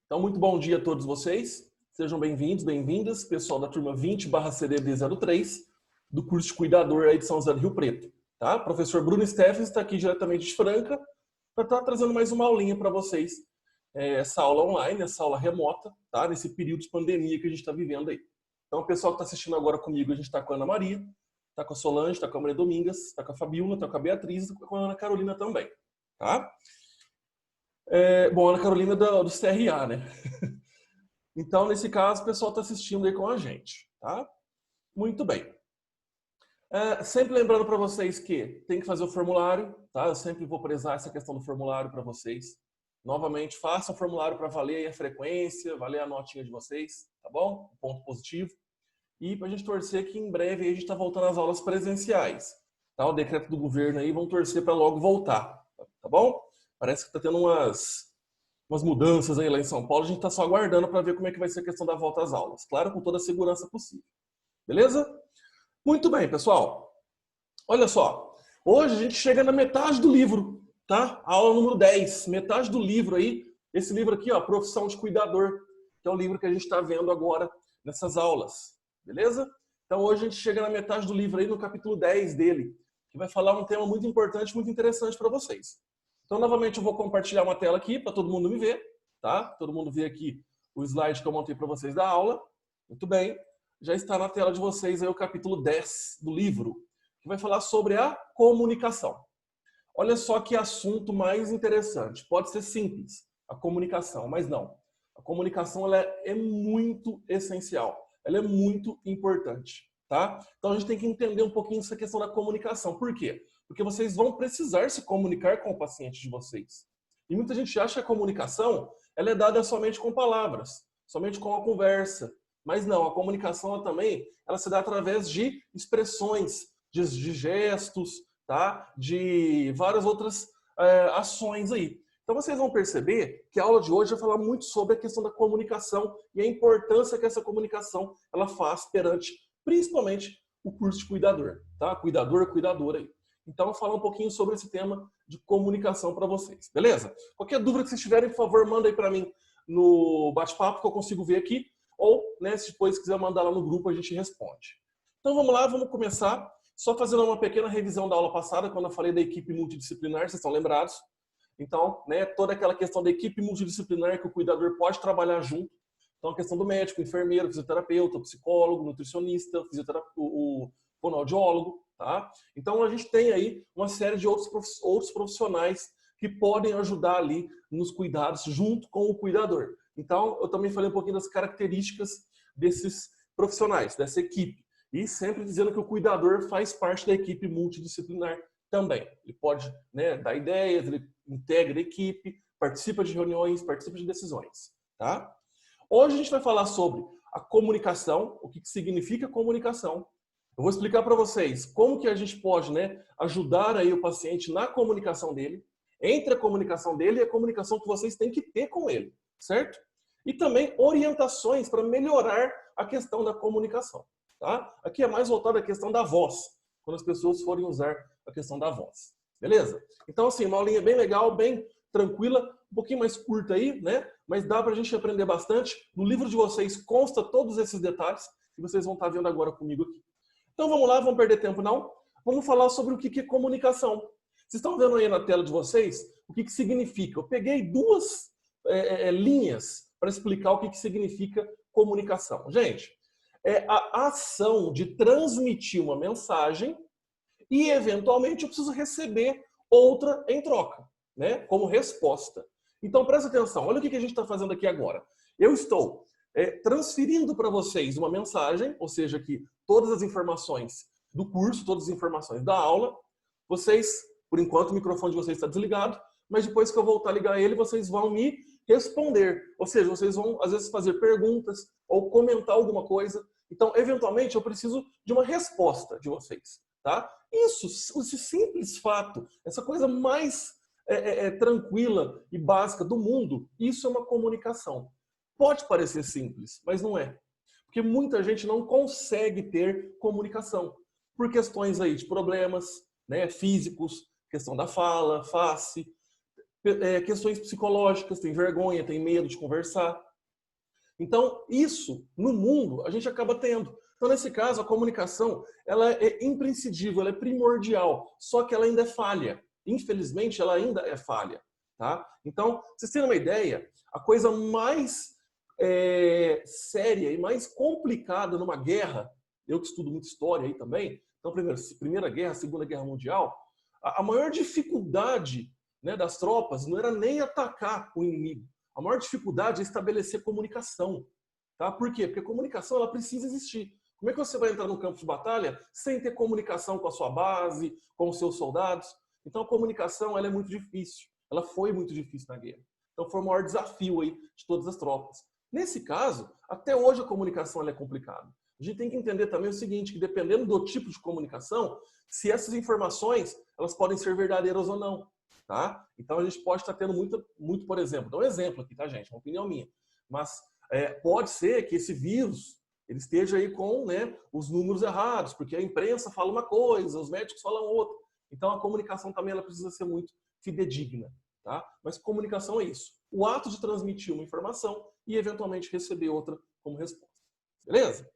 Então, muito bom dia a todos vocês. Sejam bem-vindos, bem-vindas, pessoal da turma 20/CDD03, do curso de Cuidador aí de São José do Rio Preto. Tá? O professor Bruno Steffens está aqui diretamente de Franca para estar trazendo mais uma aulinha para vocês. Essa aula online, essa aula remota, tá? Nesse período de pandemia que a gente está vivendo aí. Então, o pessoal que está assistindo agora comigo, a gente está com a Ana Maria, está com a Solange, está com a Maria Domingas, está com a Fabiola, está com a Beatriz e está com a Ana Carolina também. Tá? Bom, a Ana Carolina é do CRA, né? Então, nesse caso, o pessoal está assistindo aí com a gente, tá? Muito bem. Sempre lembrando para vocês que tem que fazer o formulário, tá? Eu sempre vou prezar essa questão do formulário para vocês. Novamente, façam o formulário para valer aí a frequência, valer a notinha de vocês, tá bom? Ponto positivo. E para a gente torcer que em breve aí a gente está voltando às aulas presenciais. Tá? O decreto do governo aí, vão torcer para logo voltar, tá bom? Parece que está tendo umas mudanças aí lá em São Paulo, a gente está só aguardando para ver como é que vai ser a questão da volta às aulas. Claro, com toda a segurança possível. Beleza? Muito bem, pessoal. Olha só, hoje a gente chega na metade do livro, tá? Aula número 10, metade do livro aí. Esse livro aqui, ó, Profissão de Cuidador, que é o livro que a gente está vendo agora nessas aulas. Beleza? Então hoje a gente chega na metade do livro aí, no capítulo 10 dele, que vai falar um tema muito importante, muito interessante para vocês. Então, novamente, eu vou compartilhar uma tela aqui para todo mundo me ver, tá? Todo mundo ver aqui o slide que eu montei para vocês da aula. Muito bem. Já está na tela de vocês aí o capítulo 10 do livro, que vai falar sobre a comunicação. Olha só que assunto mais interessante. Pode ser simples, a comunicação, mas não. A comunicação ela é muito essencial. Ela é muito importante, tá? Então, a gente tem que entender um pouquinho essa questão da comunicação. Por quê? Porque vocês vão precisar se comunicar com o paciente de vocês. E muita gente acha que a comunicação ela é dada somente com palavras, somente com a conversa. Mas não, a comunicação ela se dá através de expressões, de gestos, tá? De várias outras ações aí. Então vocês vão perceber que a aula de hoje vai falar muito sobre a questão da comunicação e a importância que essa comunicação ela faz perante, principalmente, o curso de cuidador, tá? Cuidador, cuidadora aí. Então, eu vou falar um pouquinho sobre esse tema de comunicação para vocês, beleza? Qualquer dúvida que vocês tiverem, por favor, manda aí para mim no bate-papo que eu consigo ver aqui, ou, né, se depois quiser mandar lá no grupo, a gente responde. Então, vamos lá, vamos começar. Só fazendo uma pequena revisão da aula passada, quando eu falei da equipe multidisciplinar, vocês estão lembrados? Então, né, toda aquela questão da equipe multidisciplinar que o cuidador pode trabalhar junto. Então, a questão do médico, enfermeiro, fisioterapeuta, psicólogo, nutricionista, o fonoaudiólogo, tá? Então, a gente tem aí uma série de outros profissionais que podem ajudar ali nos cuidados junto com o cuidador. Então, eu também falei um pouquinho das características desses profissionais, dessa equipe. E sempre dizendo que o cuidador faz parte da equipe multidisciplinar também. Ele pode, né, dar ideias, ele integra a equipe, participa de reuniões, participa de decisões, tá? Hoje a gente vai falar sobre a comunicação, o que significa comunicação. Eu vou explicar para vocês como que a gente pode, né, ajudar aí o paciente na comunicação dele, entre a comunicação dele e a comunicação que vocês têm que ter com ele, certo? E também orientações para melhorar a questão da comunicação, tá? Aqui é mais voltado à questão da voz, quando as pessoas forem usar a questão da voz, beleza? Então, assim, uma aulinha bem legal, bem tranquila, um pouquinho mais curta aí, né? Mas dá para a gente aprender bastante. No livro de vocês consta todos esses detalhes que vocês vão estar vendo agora comigo aqui. Então vamos lá, vamos perder tempo não? Vamos falar sobre o que é comunicação. Vocês estão vendo aí na tela de vocês o que significa? Eu peguei duas linhas para explicar o que significa comunicação. Gente, é a ação de transmitir uma mensagem e, eventualmente, eu preciso receber outra em troca, né? Como resposta. Então, presta atenção. Olha o que a gente está fazendo aqui agora. Eu estou transferindo para vocês uma mensagem, ou seja, que todas as informações do curso, todas as informações da aula, vocês, por enquanto, o microfone de vocês está desligado, mas depois que eu voltar a ligar ele, vocês vão me responder. Ou seja, vocês vão, às vezes, fazer perguntas ou comentar alguma coisa. Então, eventualmente, eu preciso de uma resposta de vocês, tá? Isso, esse simples fato, essa coisa mais tranquila e básica do mundo, isso é uma comunicação. Pode parecer simples, mas não é. Porque muita gente não consegue ter comunicação por questões aí de problemas, né, físicos, questão da fala, face, questões psicológicas, tem vergonha, tem medo de conversar. Então, isso, no mundo, a gente acaba tendo. Então, nesse caso, a comunicação ela é imprescindível, ela é primordial, só que ela ainda é falha. Infelizmente, ela ainda é falha. Tá? Então, vocês terem uma ideia, a coisa mais séria e mais complicada numa guerra, eu que estudo muito história aí também, então, Primeira Guerra, Segunda Guerra Mundial, a maior dificuldade, né, das tropas não era nem atacar o inimigo. A maior dificuldade é estabelecer comunicação. Tá? Por quê? Porque a comunicação ela precisa existir. Como é que você vai entrar no campo de batalha sem ter comunicação com a sua base, com os seus soldados? Então a comunicação ela é muito difícil. Ela foi muito difícil na guerra. Então foi o maior desafio aí de todas as tropas. Nesse caso, até hoje a comunicação ela é complicada. A gente tem que entender também o seguinte, que dependendo do tipo de comunicação, se essas informações elas podem ser verdadeiras ou não. Tá? Então a gente pode estar tendo muito, por exemplo, dá um exemplo aqui, tá, gente? Uma opinião minha. Mas pode ser que esse vírus ele esteja aí com, né, os números errados, porque a imprensa fala uma coisa, os médicos falam outra. Então a comunicação também ela precisa ser muito fidedigna. Tá? Mas comunicação é isso. O ato de transmitir uma informação e eventualmente receber outra como resposta. Beleza?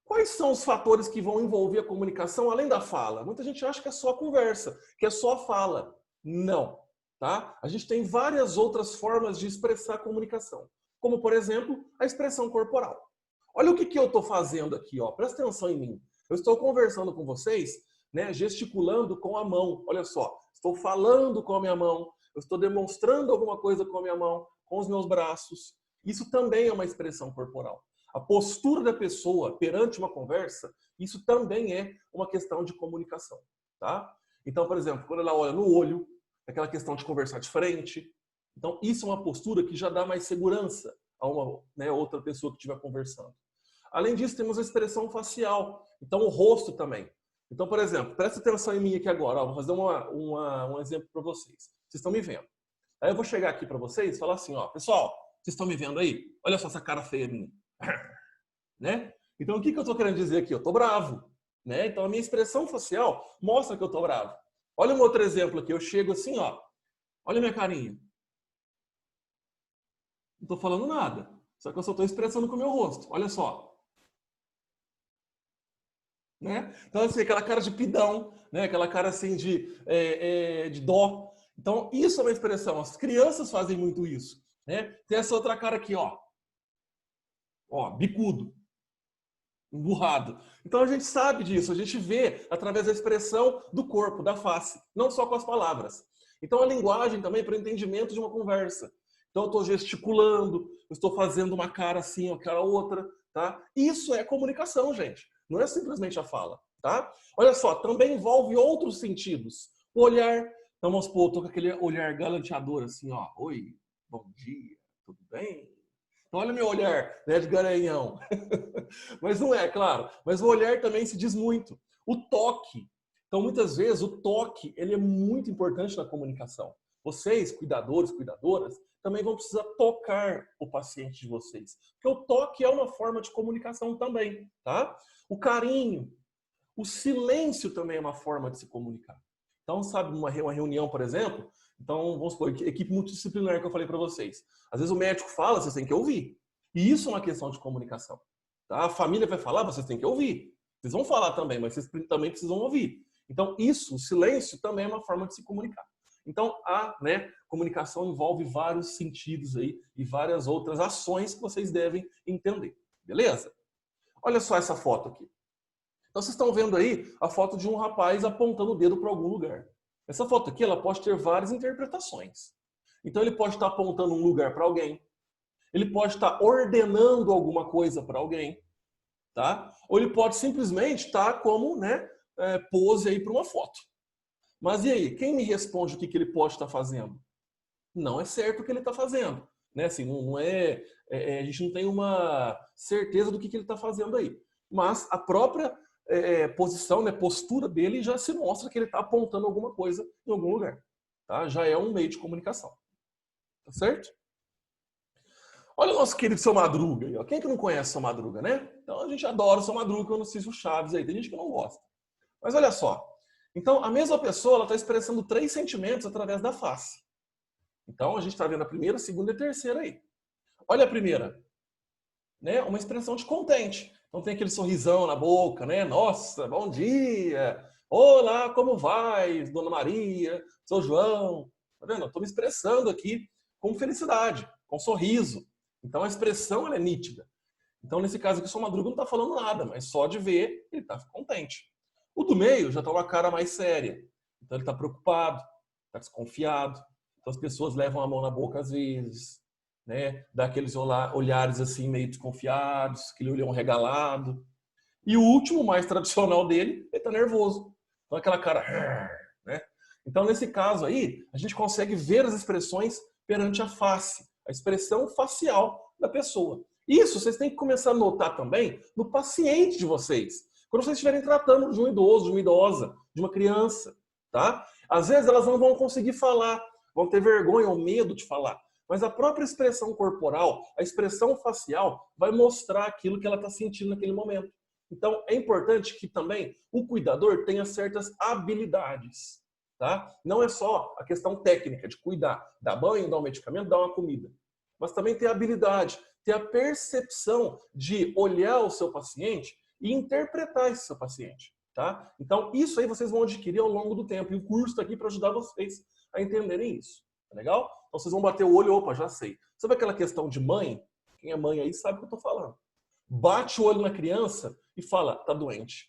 Quais são os fatores que vão envolver a comunicação além da fala? Muita gente acha que é só a conversa, que é só a fala. Não. Tá? A gente tem várias outras formas de expressar a comunicação. Como, por exemplo, a expressão corporal. Olha o que eu estou fazendo aqui. Ó. Presta atenção em mim. Eu estou conversando com vocês, né, gesticulando com a mão. Olha só. Estou falando com a minha mão. Eu estou demonstrando alguma coisa com a minha mão, com os meus braços. Isso também é uma expressão corporal. A postura da pessoa perante uma conversa, isso também é uma questão de comunicação. Tá? Então, por exemplo, quando ela olha no olho, aquela questão de conversar de frente. Então, isso é uma postura que já dá mais segurança a uma, né, outra pessoa que estiver conversando. Além disso, temos a expressão facial. Então, o rosto também. Então, por exemplo, presta atenção em mim aqui agora. Ó, vou fazer um exemplo para vocês. Vocês estão me vendo. Aí eu vou chegar aqui para vocês e falar assim, ó, pessoal, vocês estão me vendo aí? Olha só essa cara feia minha. Né? Então, o que eu estou querendo dizer aqui? Eu estou bravo. Né? Então, a minha expressão facial mostra que eu estou bravo. Olha um outro exemplo aqui. Eu chego assim, ó. Olha a minha carinha. Não estou falando nada. Só que eu só estou expressando com o meu rosto. Olha só. Né? Então, assim, aquela cara de pidão, né? Aquela cara assim de dó. Então, isso é uma expressão. As crianças fazem muito isso. Né? Tem essa outra cara aqui, ó. Ó, bicudo. Emburrado. Então, a gente sabe disso. A gente vê através da expressão do corpo, da face. Não só com as palavras. Então, a linguagem também é para o entendimento de uma conversa. Então, eu estou gesticulando, eu estou fazendo uma cara assim, uma cara outra. Tá? Isso é comunicação, gente. Não é simplesmente a fala. Tá? Olha só, também envolve outros sentidos. O olhar. Então, vamos supor, eu estou com aquele olhar galanteador assim, ó. Oi, bom dia, tudo bem? Então, olha o meu olhar, né, de garanhão. Mas não é, claro. Mas o olhar também se diz muito. O toque. Então, muitas vezes, o toque ele é muito importante na comunicação. Vocês, cuidadores, cuidadoras, também vão precisar tocar o paciente de vocês. Porque o toque é uma forma de comunicação também, tá? O carinho, o silêncio também é uma forma de se comunicar. Então, sabe, uma reunião, por exemplo, então, vamos supor, equipe multidisciplinar que eu falei para vocês. Às vezes o médico fala, vocês têm que ouvir. E isso é uma questão de comunicação. Tá? A família vai falar, vocês têm que ouvir. Vocês vão falar também, mas vocês também precisam ouvir. Então, isso, o silêncio, também é uma forma de se comunicar. Então, a comunicação envolve vários sentidos aí e várias outras ações que vocês devem entender. Beleza? Olha só essa foto aqui. Então, vocês estão vendo aí a foto de um rapaz apontando o dedo para algum lugar. Essa foto aqui ela pode ter várias interpretações. Então, ele pode estar apontando um lugar para alguém. Ele pode estar ordenando alguma coisa para alguém. Tá? Ou ele pode simplesmente estar como pose aí para uma foto. Mas e aí? Quem me responde o que ele pode estar fazendo? Não é certo o que ele está fazendo. Né? Assim, a gente não tem uma certeza do que ele está fazendo aí. Mas a própria posição, postura dele já se mostra que ele está apontando alguma coisa em algum lugar. Tá? Já é um meio de comunicação. Tá certo? Olha o nosso querido Seu Madruga aí. Ó. Quem é que não conhece Seu Madruga, né? Então a gente adora o Seu Madruga, eu não sei se o Chaves aí. Tem gente que não gosta. Mas olha só. Então a mesma pessoa está expressando 3 sentimentos através da face. Então, a gente está vendo a primeira, a segunda e a terceira aí. Olha a primeira, né? Uma expressão de contente. Então, tem aquele sorrisão na boca, né? Nossa, bom dia! Olá, como vai, Dona Maria, Sou João? Tá vendo? Eu estou me expressando aqui com felicidade, com sorriso. Então, a expressão ela é nítida. Então, nesse caso aqui, o seu Madruga não está falando nada, mas só de ver, ele está contente. O do meio já está uma cara mais séria. Então, ele está preocupado, está desconfiado. Então, as pessoas levam a mão na boca às vezes, né? Dá aqueles olhares assim meio desconfiados, aquele olhão regalado. E o último, mais tradicional dele, ele está nervoso. Então, aquela cara... né? Então, nesse caso aí, a gente consegue ver as expressões perante a face, a expressão facial da pessoa. Isso vocês têm que começar a notar também no paciente de vocês. Quando vocês estiverem tratando de um idoso, de uma idosa, de uma criança, tá? Às vezes elas não vão conseguir falar, vão ter vergonha ou medo de falar. Mas a própria expressão corporal, a expressão facial, vai mostrar aquilo que ela está sentindo naquele momento. Então, é importante que também o cuidador tenha certas habilidades. Tá? Não é só a questão técnica de cuidar, dar banho, dar um medicamento, dar uma comida. Mas também ter a habilidade, ter a percepção de olhar o seu paciente e interpretar esse seu paciente. Tá? Então, isso aí vocês vão adquirir ao longo do tempo. E o curso está aqui para ajudar vocês a entenderem isso. Tá legal? Então, vocês vão bater o olho, opa, já sei. Sabe aquela questão de mãe? Quem é mãe aí sabe o que eu estou falando. Bate o olho na criança e fala, tá doente.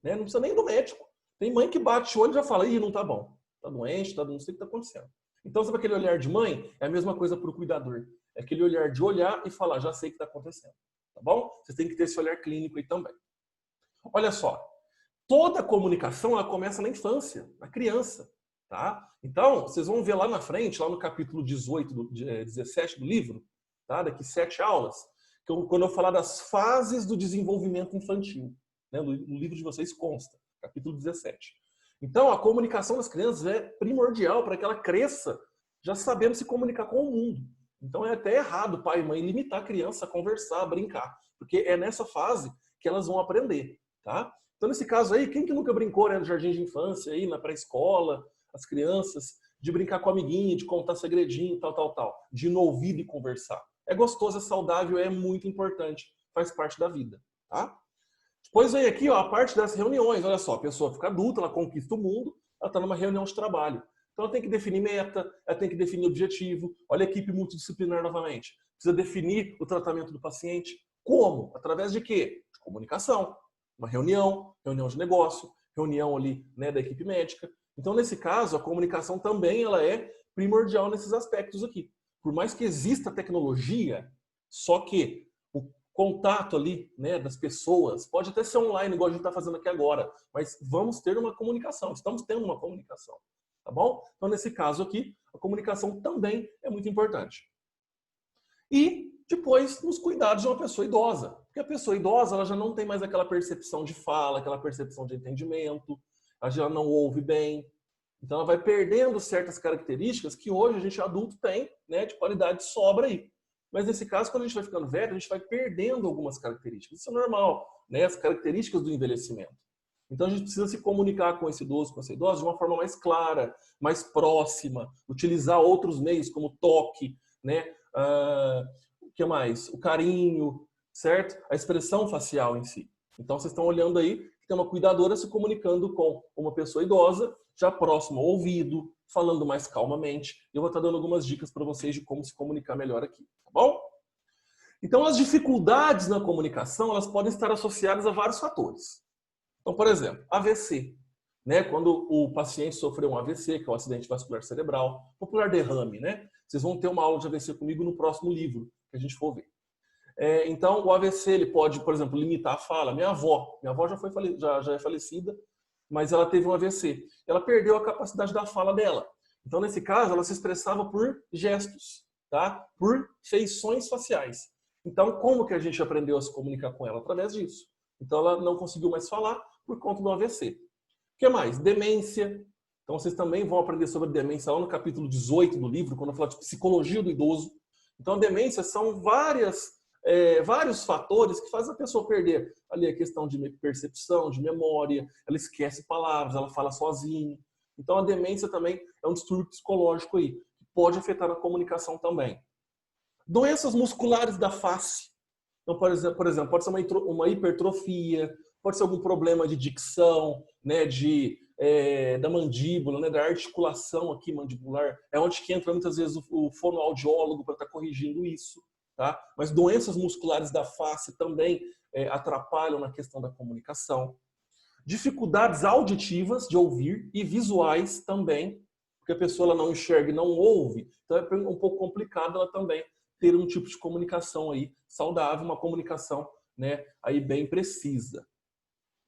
Né? Não precisa nem do médico. Tem mãe que bate o olho e já fala, ih, não tá bom. Tá doente, não sei o que está acontecendo. Então, sabe aquele olhar de mãe? É a mesma coisa para o cuidador. É aquele olhar de olhar e falar, já sei o que está acontecendo. Tá bom? Vocês têm que ter esse olhar clínico aí também. Olha só. Toda comunicação, ela começa na infância, na criança. Tá? Então, vocês vão ver lá na frente, lá no capítulo 17 do livro, tá? Daqui 7 aulas, quando eu falar das fases do desenvolvimento infantil. Né? No livro de vocês consta. Capítulo 17. Então, a comunicação das crianças é primordial para que ela cresça já sabendo se comunicar com o mundo. Então, é até errado pai e mãe limitar a criança a conversar, a brincar, porque é nessa fase que elas vão aprender, tá? Então, nesse caso aí, quem que nunca brincou, né, no jardim de infância, aí, na pré-escola, as crianças, de brincar com o amiguinho, de contar segredinho, tal, de ir no ouvido e conversar. É gostoso, é saudável, é muito importante, faz parte da vida, tá? Depois vem aqui ó, a parte das reuniões. Olha só, a pessoa fica adulta, ela conquista o mundo, ela está numa reunião de trabalho. Então ela tem que definir meta, ela tem que definir objetivo. Olha a equipe multidisciplinar novamente. Precisa definir o tratamento do paciente. Como? Através de quê? De comunicação. Uma reunião de negócio, reunião ali, né, da equipe médica. Então, nesse caso, a comunicação também ela é primordial nesses aspectos aqui. Por mais que exista tecnologia, só que o contato ali, né, das pessoas, pode até ser online, igual a gente está fazendo aqui agora, mas vamos ter uma comunicação, estamos tendo uma comunicação, tá bom? Então, nesse caso aqui, a comunicação também é muito importante. E depois, nos cuidados de uma pessoa idosa, porque a pessoa idosa ela já não tem mais aquela percepção de fala, aquela percepção de entendimento, ela já não ouve bem, então ela vai perdendo certas características que hoje a gente adulto tem, né, de qualidade sobra aí. Mas nesse caso, quando a gente vai ficando velho, a gente vai perdendo algumas características. Isso é normal, né? As características do envelhecimento. Então a gente precisa se comunicar com esse idoso, com essa idosa, de uma forma mais clara, mais próxima, utilizar outros meios como toque, né? O que mais? O carinho, certo? A expressão facial em si. Então vocês estão olhando aí que tem uma cuidadora se comunicando com uma pessoa idosa, já próximo ao ouvido, falando mais calmamente. Eu vou estar dando algumas dicas para vocês de como se comunicar melhor aqui, tá bom? Então, as dificuldades na comunicação, elas podem estar associadas a vários fatores. Então, por exemplo, AVC. Né? Quando o paciente sofreu um AVC, que é um acidente vascular cerebral, popular derrame, né? Vocês vão ter uma aula de AVC comigo no próximo livro, que a gente for ver. Então, o AVC, ele pode, por exemplo, limitar a fala. Minha avó já é falecida, mas ela teve um AVC. Ela perdeu a capacidade da fala dela. Então, nesse caso, ela se expressava por gestos, tá? Por feições faciais. Então, como que a gente aprendeu a se comunicar com ela? Através disso. Então, ela não conseguiu mais falar por conta do AVC. O que mais? Demência. Então, vocês também vão aprender sobre demência lá no capítulo 18 do livro, quando eu falo de psicologia do idoso. Então, a demência são vários fatores que fazem a pessoa perder ali a questão de percepção, de memória, ela esquece palavras, ela fala sozinha. Então, a demência também é um distúrbio psicológico aí, que pode afetar a comunicação também. Doenças musculares da face. Então, por exemplo, pode ser uma hipertrofia, pode ser algum problema de dicção, né, da mandíbula, né, da articulação aqui mandibular. É onde que entra muitas vezes o fonoaudiólogo para estar corrigindo isso. Tá? Mas doenças musculares da face também atrapalham na questão da comunicação. Dificuldades auditivas de ouvir e visuais também, porque a pessoa ela não enxerga e não ouve, então é um pouco complicado ela também ter um tipo de comunicação aí saudável, uma comunicação, né, aí bem precisa.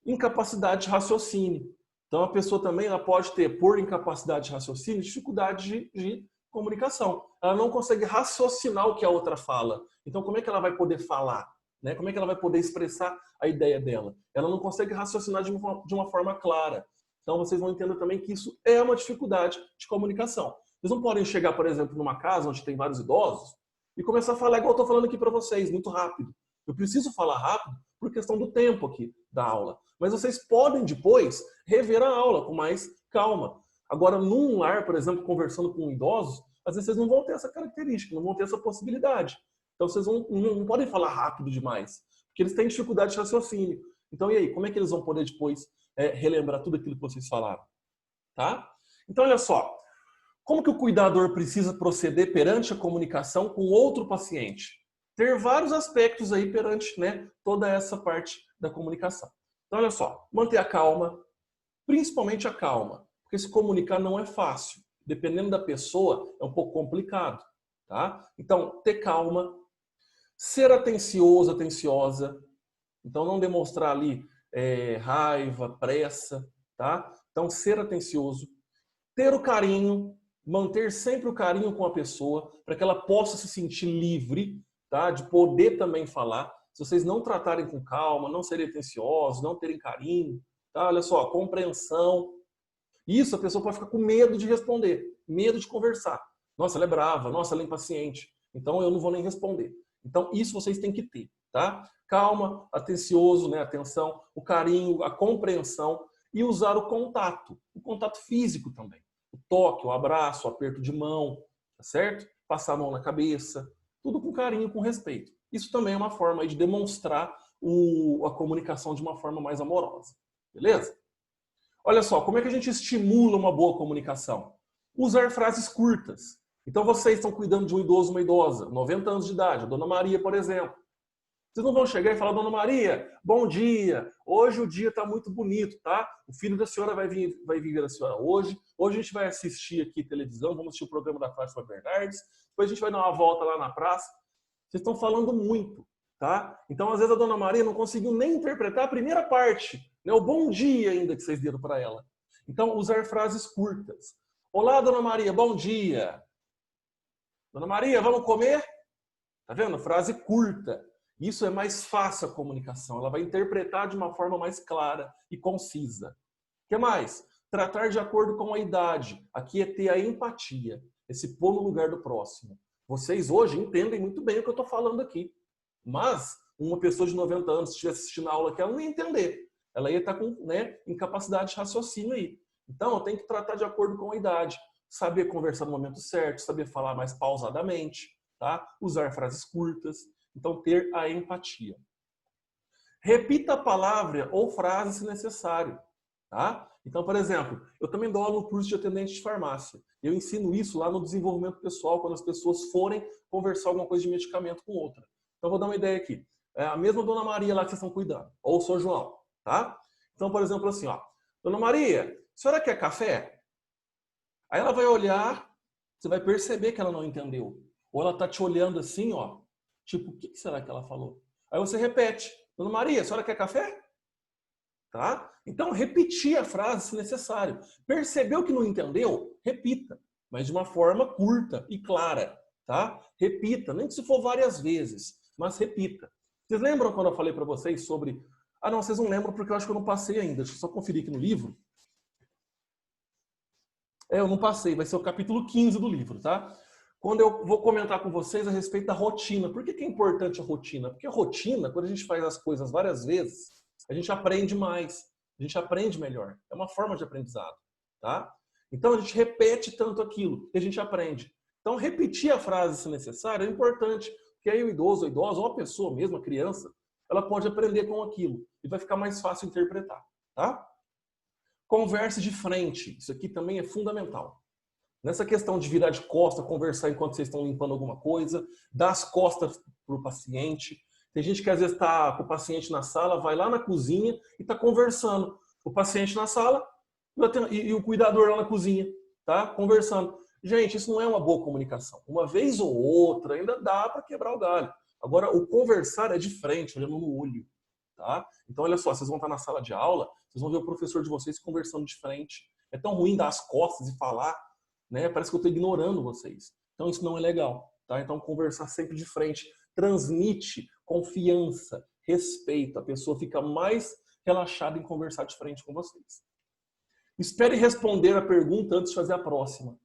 Incapacidade de raciocínio. Então a pessoa também ela pode ter, por incapacidade de raciocínio, dificuldade de comunicação. Ela não consegue raciocinar o que a outra fala. Então como é que ela vai poder falar? Né? Como é que ela vai poder expressar a ideia dela? Ela não consegue raciocinar de uma forma clara. Então vocês vão entender também que isso é uma dificuldade de comunicação. Vocês não podem chegar, por exemplo, numa casa onde tem vários idosos e começar a falar igual eu estou falando aqui para vocês, muito rápido. Eu preciso falar rápido por questão do tempo aqui da aula. Mas vocês podem depois rever a aula com mais calma. Agora, num lar, por exemplo, conversando com idosos, às vezes vocês não vão ter essa característica, não vão ter essa possibilidade. Então vocês não podem falar rápido demais, porque eles têm dificuldade de raciocínio. Então, e aí, como é que eles vão poder depois relembrar tudo aquilo que vocês falaram? Tá? Então, olha só. Como que o cuidador precisa proceder perante a comunicação com outro paciente? Ter vários aspectos aí perante, né, toda essa parte da comunicação. Então, olha só. Manter a calma, principalmente a calma, porque se comunicar não é fácil. Dependendo da pessoa, é um pouco complicado. Tá? Então, ter calma. Ser atencioso, atenciosa. Então, não demonstrar ali raiva, pressa. Tá? Então, ser atencioso. Ter o carinho, manter sempre o carinho com a pessoa, para que ela possa se sentir livre, tá? De poder também falar. Se vocês não tratarem com calma, não serem atenciosos, não terem carinho, tá? Olha só, compreensão. Isso a pessoa pode ficar com medo de responder, medo de conversar. Nossa, ela é brava, nossa, ela é impaciente. Então eu não vou nem responder. Então isso vocês têm que ter, tá? Calma, atencioso, né? Atenção, o carinho, a compreensão e usar o contato físico também. O toque, o abraço, o aperto de mão, tá certo? Passar a mão na cabeça, tudo com carinho, com respeito. Isso também é uma forma de demonstrar a comunicação de uma forma mais amorosa, beleza? Olha só, como é que a gente estimula uma boa comunicação? Usar frases curtas. Então vocês estão cuidando de um idoso, uma idosa, 90 anos de idade, a Dona Maria, por exemplo. Vocês não vão chegar e falar, Dona Maria, bom dia, hoje o dia está muito bonito, tá? O filho da senhora vai vir ver a senhora hoje. Hoje a gente vai assistir aqui televisão, vamos assistir o programa da Fátima Bernardes, depois a gente vai dar uma volta lá na praça. Vocês estão falando muito, tá? Então, às vezes, a Dona Maria não conseguiu nem interpretar a primeira parte, né? O bom dia ainda que vocês deram para ela. Então, usar frases curtas. Olá, Dona Maria, bom dia. Dona Maria, vamos comer? Tá vendo? Frase curta. Isso é mais fácil a comunicação. Ela vai interpretar de uma forma mais clara e concisa. O que mais? Tratar de acordo com a idade. Aqui é ter a empatia. É se pôr no lugar do próximo. Vocês hoje entendem muito bem o que eu estou falando aqui. Mas uma pessoa de 90 anos, se estivesse assistindo a aula aqui, ela não ia entender. Ela ia estar com, né, incapacidade de raciocínio aí. Então, tem que tratar de acordo com a idade. Saber conversar no momento certo, saber falar mais pausadamente, tá? Usar frases curtas. Então, ter a empatia. Repita a palavra ou frase se necessário. Tá? Então, por exemplo, eu também dou aula no curso de atendente de farmácia. Eu ensino isso lá no desenvolvimento pessoal, quando as pessoas forem conversar alguma coisa de medicamento com outra. Então, vou dar uma ideia aqui. É a mesma Dona Maria lá que vocês estão cuidando, ou o Sr. João. Tá? Então, por exemplo, assim, ó, Dona Maria, a senhora quer café? Aí ela vai olhar, você vai perceber que ela não entendeu. Ou ela está te olhando assim, ó, tipo, o que será que ela falou? Aí você repete, Dona Maria, a senhora quer café? Tá? Então, repetir a frase se necessário. Percebeu que não entendeu? Repita, mas de uma forma curta e clara. Tá? Repita, nem que se for várias vezes, mas repita. Vocês lembram quando eu falei para vocês sobre... Ah, não, vocês não lembram porque eu acho que eu não passei ainda. Deixa eu só conferir aqui no livro. Eu não passei, vai ser o capítulo 15 do livro, tá? Quando eu vou comentar com vocês a respeito da rotina. Por que é importante a rotina? Porque a rotina, quando a gente faz as coisas várias vezes, a gente aprende mais, a gente aprende melhor. É uma forma de aprendizado, tá? Então a gente repete tanto aquilo e a gente aprende. Então, repetir a frase se necessário é importante, porque aí o idoso, a idosa, ou a pessoa mesmo, a criança, ela pode aprender com aquilo e vai ficar mais fácil interpretar, tá? Converse de frente, isso aqui também é fundamental. Nessa questão de virar de costa, conversar enquanto vocês estão limpando alguma coisa, dar as costas para o paciente. Tem gente que às vezes está com o paciente na sala, vai lá na cozinha e está conversando. O paciente na sala e o cuidador lá na cozinha, tá? Conversando. Gente, isso não é uma boa comunicação. Uma vez ou outra ainda dá para quebrar o galho. Agora, o conversar é de frente, olhando no olho, tá? Então, olha só, vocês vão estar na sala de aula, vocês vão ver o professor de vocês conversando de frente. É tão ruim dar as costas e falar, né? Parece que eu estou ignorando vocês. Então, isso não é legal, tá? Então, conversar sempre de frente transmite confiança, respeito. A pessoa fica mais relaxada em conversar de frente com vocês. Espere responder a pergunta antes de fazer a próxima.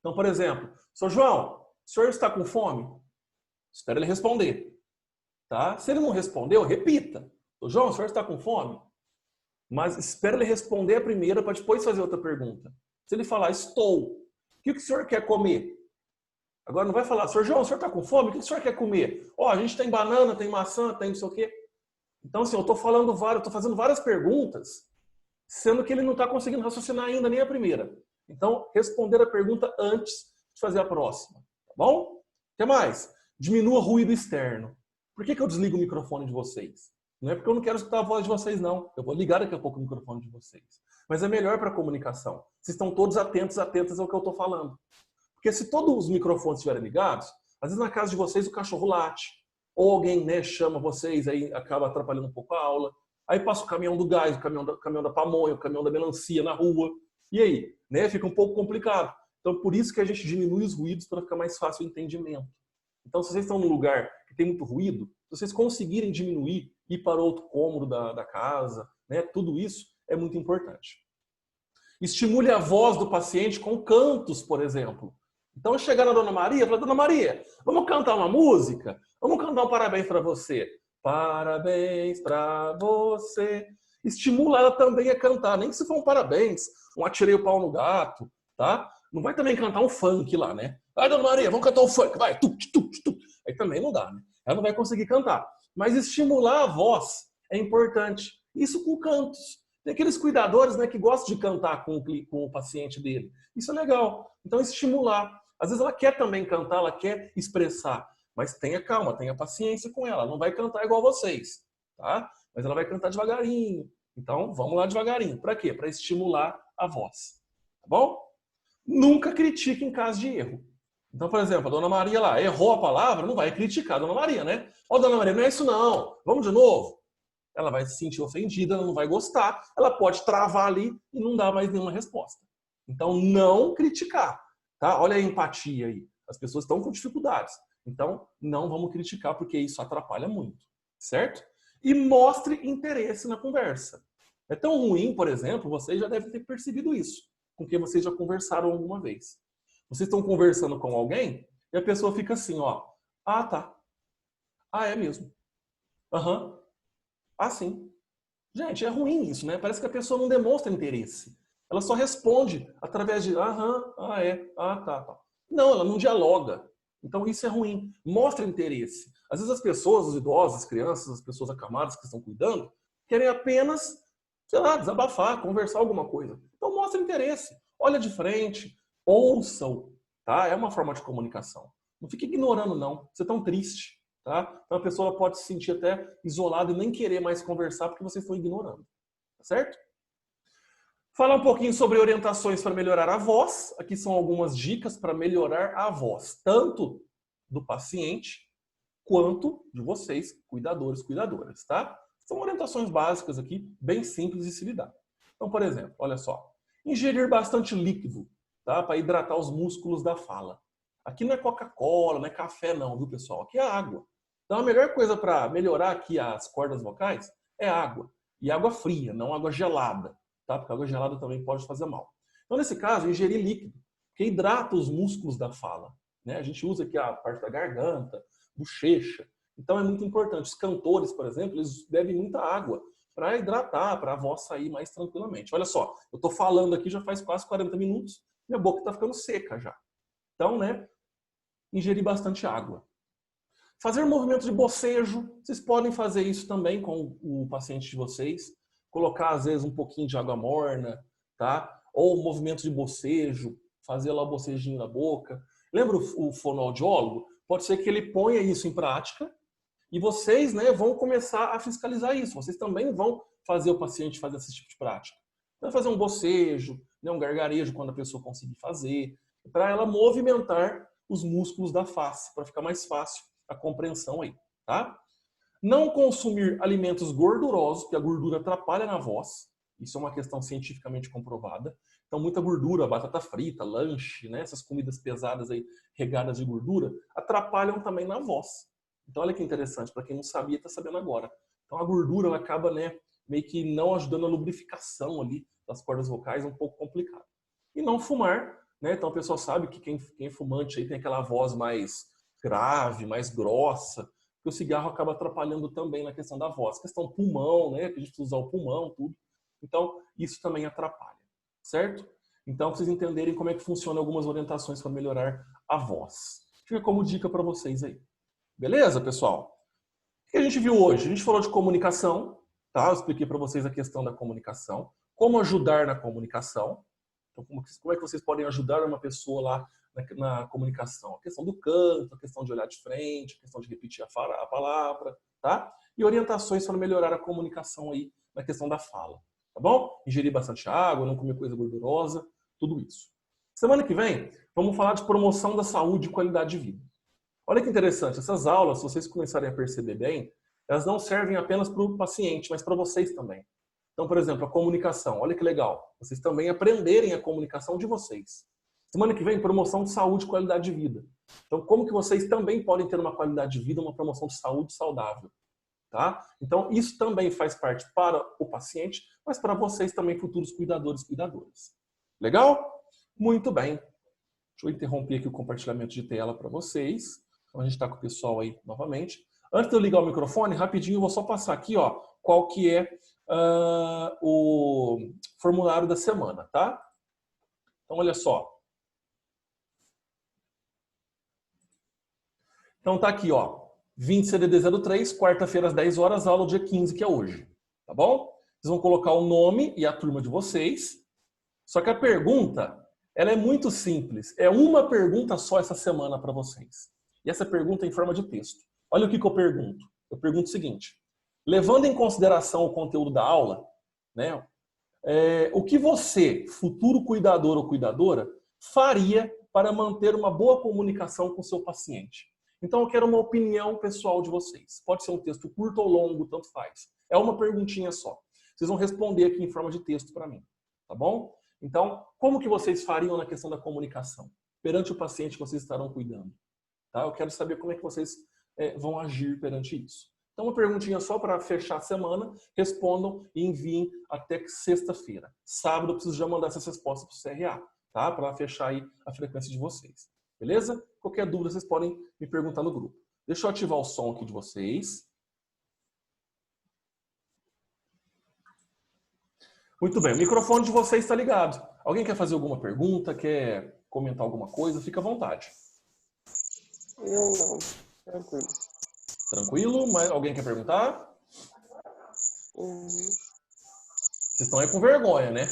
Então, por exemplo, Sr. João, o senhor está com fome? Espere ele responder. Tá? Se ele não respondeu, repita. Sr. João, o senhor está com fome? Mas espere ele responder a primeira para depois fazer outra pergunta. Se ele falar, estou, o que o senhor quer comer? Agora não vai falar, Sr. João, o senhor está com fome? O que o senhor quer comer? Ó, a gente tem banana, tem maçã, tem não sei o quê. Então, assim, eu estou fazendo várias perguntas, sendo que ele não está conseguindo raciocinar ainda nem a primeira. Então, responder a pergunta antes de fazer a próxima. Tá bom? O que mais? Diminua o ruído externo. Por que eu desligo o microfone de vocês? Não é porque eu não quero escutar a voz de vocês, não. Eu vou ligar daqui a pouco o microfone de vocês. Mas é melhor para a comunicação. Vocês estão todos atentos ao que eu estou falando. Porque se todos os microfones estiverem ligados, às vezes na casa de vocês o cachorro late. Ou alguém, né, chama vocês, aí acaba atrapalhando um pouco a aula. Aí passa o caminhão do gás, o caminhão da pamonha, o caminhão da melancia na rua. E aí? Né? Fica um pouco complicado. Então, por isso que a gente diminui os ruídos para ficar mais fácil o entendimento. Então, se vocês estão num lugar que tem muito ruído, se vocês conseguirem diminuir, ir para outro cômodo da casa, né? Tudo isso é muito importante. Estimule a voz do paciente com cantos, por exemplo. Então, chegar na Dona Maria e falar, Dona Maria, vamos cantar uma música? Vamos cantar um parabéns para você. Parabéns para você. Estimula ela também a cantar, nem que se for um parabéns, um atirei o pau no gato, tá? Não vai também cantar um funk lá, né? Vai, Dona Maria, vamos cantar um funk, vai. Aí também não dá, né? Ela não vai conseguir cantar. Mas estimular a voz é importante. Isso com cantos. Tem aqueles cuidadores, né, que gostam de cantar com o paciente dele. Isso é legal. Então, estimular. Às vezes ela quer também cantar, ela quer expressar. Mas tenha calma, tenha paciência com ela. Ela não vai cantar igual vocês, tá? Mas ela vai cantar devagarinho. Então, vamos lá devagarinho. Para quê? Para estimular a voz. Tá bom? Nunca critique em caso de erro. Então, por exemplo, a Dona Maria lá errou a palavra, não vai criticar a Dona Maria, né? Ó, Dona Maria, não é isso não. Vamos de novo? Ela vai se sentir ofendida, ela não vai gostar, ela pode travar ali e não dar mais nenhuma resposta. Então, não criticar, tá? Olha a empatia aí. As pessoas estão com dificuldades. Então, não vamos criticar, porque isso atrapalha muito, certo? E mostre interesse na conversa. É tão ruim, por exemplo, vocês já devem ter percebido isso, com quem vocês já conversaram alguma vez. Vocês estão conversando com alguém e a pessoa fica assim, ó. Ah, tá. Ah, é mesmo. Aham. Ah, sim. Gente, é ruim isso, né? Parece que a pessoa não demonstra interesse. Ela só responde através de aham, ah, é, ah, tá. Não, ela não dialoga. Então isso é ruim. Mostra interesse. Às vezes as pessoas, os idosos, as crianças, as pessoas acamadas que estão cuidando, querem apenas, sei lá, desabafar, conversar alguma coisa. Então mostra interesse. Olha de frente, ouçam, tá? É uma forma de comunicação. Não fique ignorando, não. Você é tão triste. Tá? Então a pessoa pode se sentir até isolada e nem querer mais conversar porque vocês estão ignorando. Tá certo? Falar um pouquinho sobre orientações para melhorar a voz. Aqui são algumas dicas para melhorar a voz, tanto do paciente quanto de vocês, cuidadores, cuidadoras, tá? São orientações básicas aqui, bem simples de se lidar. Então, por exemplo, olha só. Ingerir bastante líquido, tá? Para hidratar os músculos da fala. Aqui não é Coca-Cola, não é café não, viu, pessoal? Aqui é água. Então, a melhor coisa para melhorar aqui as cordas vocais é água. E água fria, não água gelada, tá? Porque água gelada também pode fazer mal. Então, nesse caso, ingerir líquido, que hidrata os músculos da fala, né? A gente usa aqui a parte da garganta, bochecha. Então, é muito importante. Os cantores, por exemplo, eles bebem muita água para hidratar, para a voz sair mais tranquilamente. Olha só, eu estou falando aqui já faz quase 40 minutos, minha boca está ficando seca já. Então, né? ingerir bastante água. Fazer movimento de bocejo, vocês podem fazer isso também com o paciente de vocês. Colocar, às vezes, um pouquinho de água morna, tá? Ou movimento de bocejo, fazer lá o bocejinho na boca. Lembra o fonoaudiólogo? Pode ser que ele ponha isso em prática e vocês, né, vão começar a fiscalizar isso. Vocês também vão fazer o paciente fazer esse tipo de prática. Então, fazer um bocejo, né, um gargarejo quando a pessoa conseguir fazer, para ela movimentar os músculos da face, para ficar mais fácil a compreensão aí, tá? Não consumir alimentos gordurosos, porque a gordura atrapalha na voz. Isso é uma questão cientificamente comprovada. Então, muita gordura, batata frita, lanche, né, essas comidas pesadas aí, regadas de gordura, atrapalham também na voz. Então, olha que interessante, para quem não sabia, está sabendo agora. Então, a gordura ela acaba, né, meio que não ajudando a lubrificação ali das cordas vocais, é um pouco complicado. E não fumar, né? Então, a pessoa sabe que quem é fumante aí tem aquela voz mais grave, mais grossa, que o cigarro acaba atrapalhando também na questão da voz. Questão pulmão, né? Que a gente precisa usar o pulmão, tudo. Então, isso também atrapalha, certo? Então, pra vocês entenderem como é que funciona algumas orientações para melhorar a voz. Fica como dica para vocês aí. Beleza, pessoal? O que a gente viu hoje? A gente falou de comunicação, tá? Eu expliquei para vocês a questão da comunicação. Como ajudar na comunicação. Então, como é que vocês podem ajudar uma pessoa lá na comunicação? A questão do canto, a questão de olhar de frente, a questão de repetir a palavra, tá? E orientações para melhorar a comunicação aí na questão da fala, tá bom? Ingerir bastante água, não comer coisa gordurosa, tudo isso. Semana que vem, vamos falar de promoção da saúde e qualidade de vida. Olha que interessante, essas aulas, se vocês começarem a perceber bem, elas não servem apenas para o paciente, mas para vocês também. Então, por exemplo, a comunicação. Olha que legal. Vocês também aprenderem a comunicação de vocês. Semana que vem, promoção de saúde e qualidade de vida. Então, como que vocês também podem ter uma qualidade de vida, uma promoção de saúde saudável? Tá? Então, isso também faz parte para o paciente, mas para vocês também, futuros cuidadores e cuidadoras. Legal? Muito bem. Deixa eu interromper aqui o compartilhamento de tela para vocês. Então, a gente está com o pessoal aí novamente. Antes de eu ligar o microfone, rapidinho, eu vou só passar aqui, ó, qual que é o formulário da semana, tá? Então, olha só. Então, tá aqui, ó. 20 CDD 03, quarta-feira às 10 horas, aula dia 15, que é hoje. Tá bom? Vocês vão colocar o nome e a turma de vocês. Só que a pergunta, ela é muito simples. É uma pergunta só essa semana para vocês. E essa pergunta é em forma de texto. Olha o que eu pergunto. Eu pergunto o seguinte. Levando em consideração o conteúdo da aula, né, o que você, futuro cuidador ou cuidadora, faria para manter uma boa comunicação com o seu paciente? Então, eu quero uma opinião pessoal de vocês. Pode ser um texto curto ou longo, tanto faz. É uma perguntinha só. Vocês vão responder aqui em forma de texto para mim. Tá bom? Então, como que vocês fariam na questão da comunicação perante o paciente que vocês estarão cuidando? Tá? Eu quero saber como é que vocês vão agir perante isso. Então, uma perguntinha só para fechar a semana. Respondam e enviem até sexta-feira. Sábado eu preciso já mandar essas respostas para o CRA, tá? Para fechar aí a frequência de vocês. Beleza? Qualquer dúvida vocês podem me perguntar no grupo. Deixa eu ativar o som aqui de vocês. Muito bem, o microfone de vocês está ligado. Alguém quer fazer alguma pergunta? Quer comentar alguma coisa? Fica à vontade. Eu não. Tranquilo. Tranquilo? Mas alguém quer perguntar? Vocês estão aí com vergonha, né?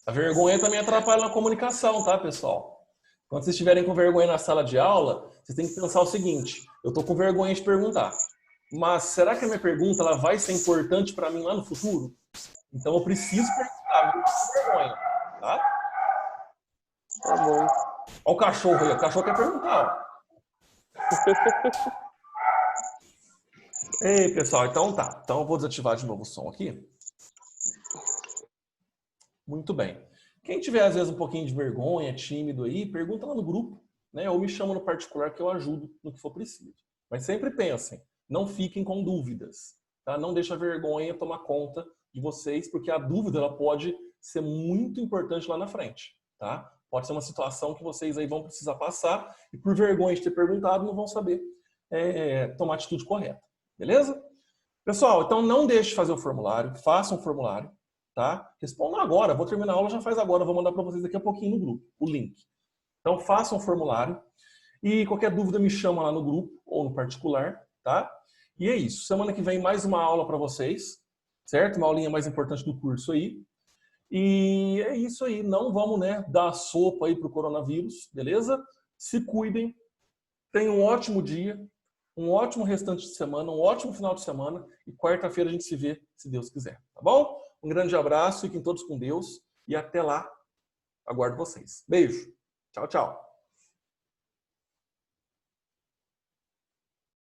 A vergonha também atrapalha na comunicação, tá, pessoal? Quando vocês estiverem com vergonha na sala de aula, vocês têm que pensar o seguinte: eu tô com vergonha de perguntar, mas será que a minha pergunta ela vai ser importante para mim lá no futuro? Então eu preciso perguntar, mesmo com vergonha, tá? Tá bom. Olha o cachorro aí, o cachorro quer perguntar, ó. Ei, pessoal, então tá. Então eu vou desativar de novo o som aqui. Muito bem. Quem tiver, às vezes, um pouquinho de vergonha, tímido aí, pergunta lá no grupo, né? Ou me chama no particular que eu ajudo no que for preciso. Mas sempre pensem, não fiquem com dúvidas, tá? Não deixa a vergonha tomar conta de vocês, porque a dúvida ela pode ser muito importante lá na frente, tá? Pode ser uma situação que vocês aí vão precisar passar e por vergonha de ter perguntado não vão saber tomar a atitude correta. Beleza? Pessoal, então não deixe de fazer o formulário, faça um formulário. tá? Respondam agora, vou terminar a aula, já faz agora, vou mandar para vocês daqui a pouquinho no grupo, o link. Então façam o formulário e qualquer dúvida me chama lá no grupo ou no particular, tá? E é isso, semana que vem mais uma aula para vocês, certo? Uma aulinha mais importante do curso aí. E é isso aí, não vamos, né, dar sopa aí pro coronavírus, beleza? Se cuidem, tenham um ótimo dia, um ótimo restante de semana, um ótimo final de semana e quarta-feira a gente se vê, se Deus quiser, tá bom? Um grande abraço, fiquem todos com Deus e até lá, aguardo vocês. Beijo, tchau, tchau.